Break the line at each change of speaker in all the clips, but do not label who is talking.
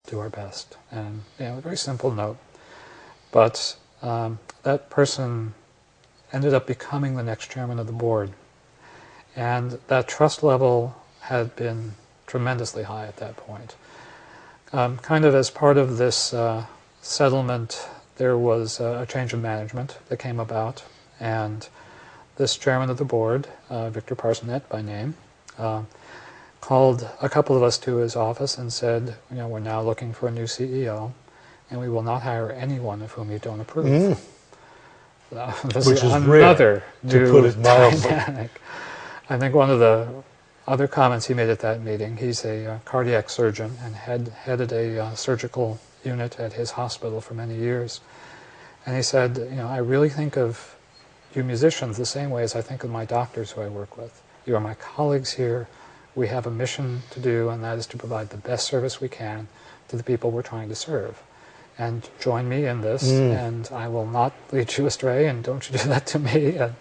do our best. And a very simple note. But that person ended up becoming the next chairman of the board. And that trust level had been tremendously high at that point. Kind of as part of this settlement, there was a change of management that came about, and this chairman of the board, Victor Parsonet by name, called a couple of us to his office and said, we're now looking for a new CEO, and we will not hire anyone of whom you don't approve. This
Which
is
is
another
rare, to put it mildly.
dynamic. I think one of the other comments he made at that meeting, he's a cardiac surgeon and had headed a surgical unit at his hospital for many years. And he said, I really think of you musicians the same way as I think of my doctors who I work with. You are my colleagues here. We have a mission to do, and that is to provide the best service we can to the people we're trying to serve. And join me in this, and I will not lead you astray, and don't you do that to me. And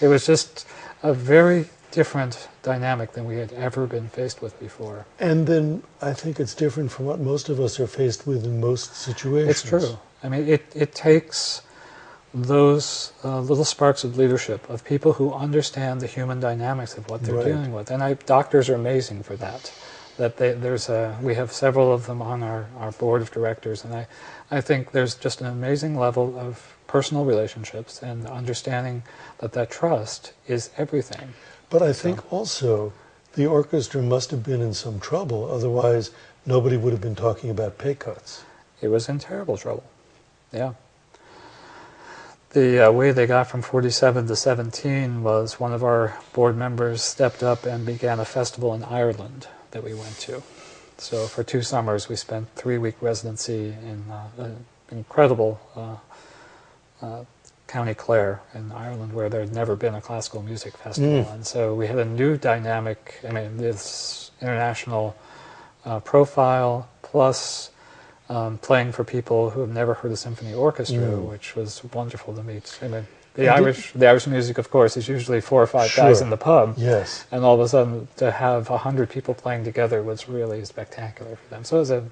it was just a very different dynamic than we had ever been faced with before.
And then I think it's different from what most of us are faced with in most situations.
It's true. I mean, it takes those little sparks of leadership, of people who understand the human dynamics of what they're dealing with. And doctors are amazing for that. We have several of them on our board of directors, and I think there's just an amazing level of personal relationships and understanding that trust is everything.
But I think also the orchestra must have been in some trouble, otherwise nobody would have been talking about pay cuts.
It was in terrible trouble, yeah. The way they got from 47 to 17 was one of our board members stepped up and began a festival in Ireland that we went to. So for 2 summers we spent 3-week residency in an incredible County Clare in Ireland, where there had never been a classical music festival. And so we had a new dynamic, this international profile, plus playing for people who have never heard a symphony orchestra, which was wonderful to meet. The Irish music, of course, is usually 4 or 5 guys in the pub.
Yes.
And all of a sudden, to have 100 people playing together was really spectacular for them. So it was a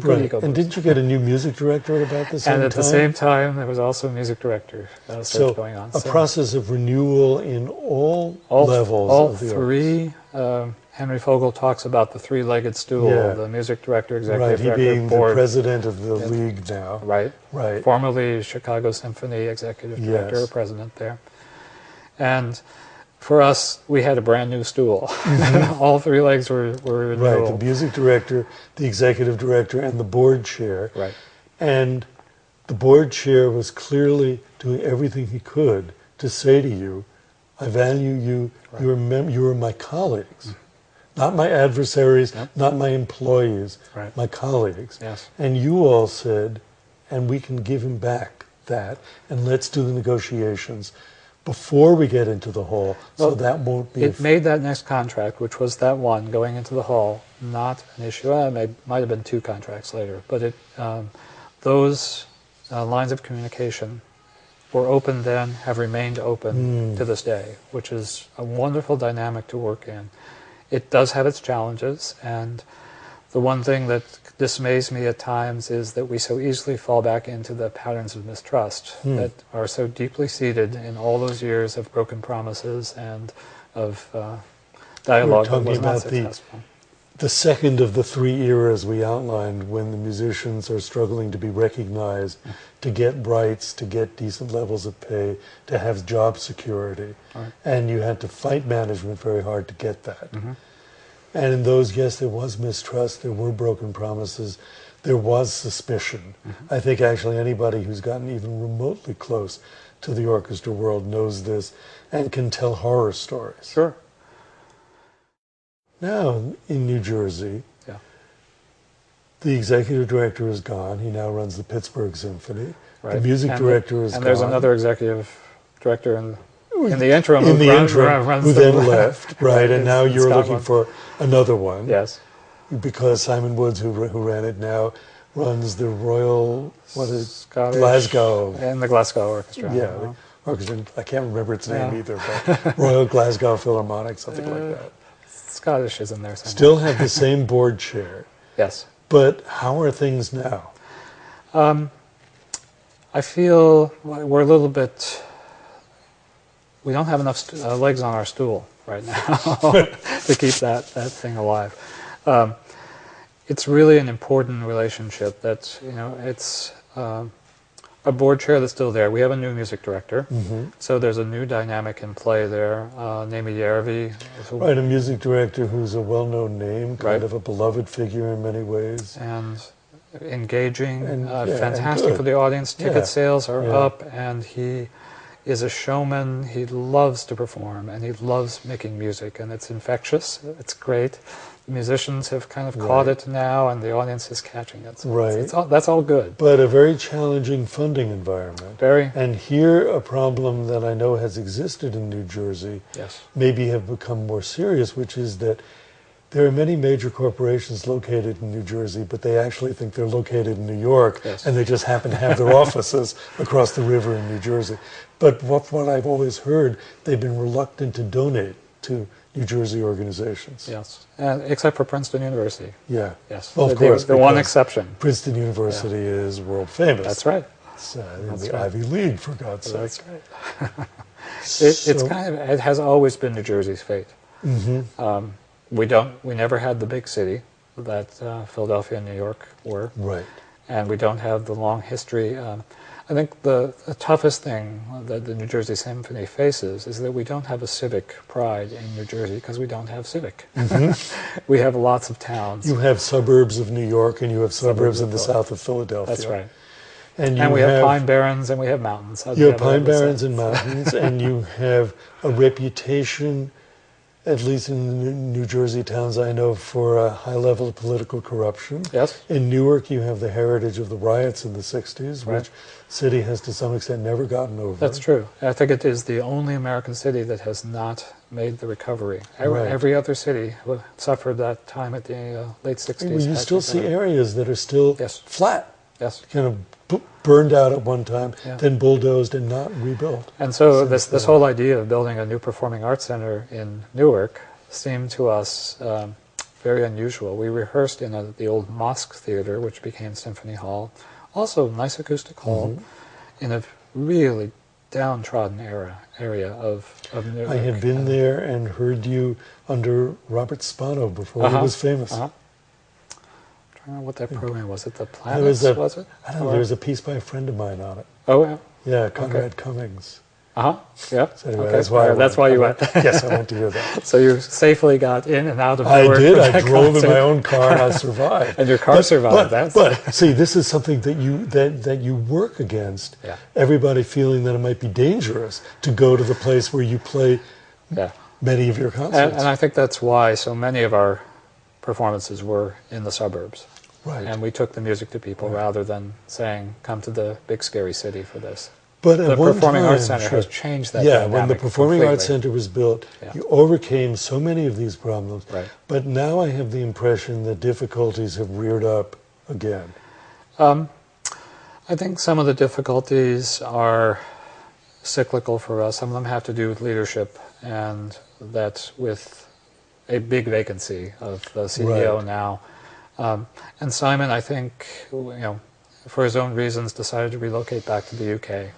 good ego boost.
And didn't you get a new music director at about the same time?
And at the same time, there was also a music director search going on.
A process of renewal in all levels of the
three. Henry Fogel talks about the 3-legged stool, the music director, executive director,
he being
board.
the president of the league now.
Right. Formerly Chicago Symphony executive director, president there. And for us, we had a brand new stool. All 3 legs were renewal.
Right, the music director, the executive director, and the board chair.
Right.
And the board chair was clearly doing everything he could to say to you, I value you, you are my colleagues. Not my adversaries, not my employees, my colleagues.
Yes.
And you all said, and we can give him back that, and let's do the negotiations before we get into the hall, so that won't be...
It made that next contract, which was that one, going into the hall, not an issue. It might have been 2 contracts later, but those lines of communication were open then, have remained open to this day, which is a wonderful dynamic to work in. It does have its challenges, and the one thing that dismays me at times is that we so easily fall back into the patterns of mistrust that are so deeply seated in all those years of broken promises and of dialogue that was not successful.
The second of the 3 eras we outlined, when the musicians are struggling to be recognized, to get rights, to get decent levels of pay, to have job security. And you had to fight management very hard to get that. And in those, yes, there was mistrust, there were broken promises, there was suspicion. I think actually anybody who's gotten even remotely close to the orchestra world knows this and can tell horror stories.
Sure.
Now, in New Jersey, the executive director is gone. He now runs the Pittsburgh Symphony. The music director is gone.
And there's another executive director in the interim
who then
the
left. And now you're looking for another one.
Yes.
Because Simon Woods, who ran it now, runs the Royal,
Scottish,
Glasgow.
And the Glasgow Orchestra.
Yeah, the orchestra, I can't remember its name either, but Royal Glasgow Philharmonic, something like that.
Scottish is in there somewhere.
Still have the same board chair.
Yes.
But how are things now?
I feel we're a little bit, we don't have enough legs on our stool right now to keep that thing alive. It's really an important relationship that, you know, it's a board chair that's still there. We have a new music director, so there's a new dynamic in play there. Nemi Järvi.
Right, a music director who's a well-known name, kind of a beloved figure in many ways.
And engaging,
and
fantastic for the audience. Ticket sales are up, and he is a showman. He loves to perform, and he loves making music, and it's infectious. It's great. The musicians have kind of caught it now, and the audience is catching it. So that's all good.
But a very challenging funding environment.
Very.
And here, a problem that I know has existed in New Jersey, maybe have become more serious, which is that there are many major corporations located in New Jersey, but they actually think they're located in New York, and they just happen to have their offices across the river in New Jersey. But what I've always heard, they've been reluctant to donate to New Jersey organizations.
Yes, except for Princeton University.
Yeah.
Yes.
Well, of course.
The one exception.
Princeton University is world famous.
That's right.
It's in the Ivy League, for God's sake.
That's right. It's kind of, it has always been New Jersey's fate. We never had the big city that Philadelphia and New York were.
Right.
And we don't have the long history. I think the toughest thing that the New Jersey Symphony faces is that we don't have a civic pride in New Jersey because we don't have civic. We have lots of towns.
You have suburbs of New York and you have suburbs in the south of Philadelphia.
That's right.
And
we have pine barrens and we have mountains.
You have pine barrens and mountains, and you have a reputation, at least in New Jersey towns I know, for a high level of political corruption.
Yes.
In Newark, you have the heritage of the riots in the 60s, which city has to some extent never gotten over.
That's true. I think it is the only American city that has not made the recovery. Every other city suffered that time at the late 60s.
Well, you still see areas that are still flat.
Yes.
Kind of burned out at one time, then bulldozed and not rebuilt.
And so this whole idea of building a new performing arts center in Newark seemed to us very unusual. We rehearsed in the old Mosque Theater, which became Symphony Hall. Also, nice acoustic hall in a really downtrodden area of Newark.
I had been there and heard you under Robert Spano before he was famous.
I don't know what that program was. The Planets, was it?
I don't know. There was a piece by a friend of mine on it.
Oh, yeah?
Yeah, Conrad Cummings.
Yeah.
So anyway, that's why you went. Yes, I went to hear that.
So you safely got in and out of
Newark. I did. I drove in my own car and I survived.
And your car survived.
But see, this is something that you work against.
Yeah.
Everybody feeling that it might be dangerous to go to the place where you play many of your concerts.
And I think that's why so many of our performances were in the suburbs.
Right.
And we took the music to people rather than saying, come to the big scary city for this.
But
the Performing Arts Center has changed that dynamic.
When the Performing Arts Center was built, you overcame so many of these problems.
Right.
But now I have the impression that difficulties have reared up again.
I think some of the difficulties are cyclical for us. Some of them have to do with leadership, and that with a big vacancy of the CEO now. And Simon, I think, for his own reasons, decided to relocate back to the UK.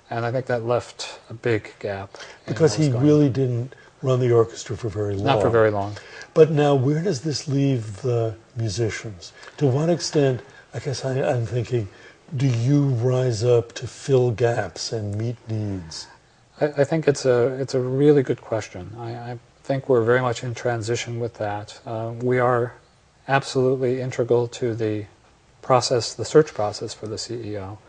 And I think that left a big gap.
Because he really didn't run the orchestra for very long.
Not for very long.
But now, where does this leave the musicians? To what extent, I guess I'm thinking, do you rise up to fill gaps and meet needs?
I think it's a really good question. I think we're very much in transition with that. We are absolutely integral to the process, the search process for the CEO.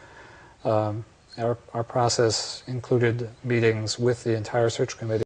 Our process included meetings with the entire search committee.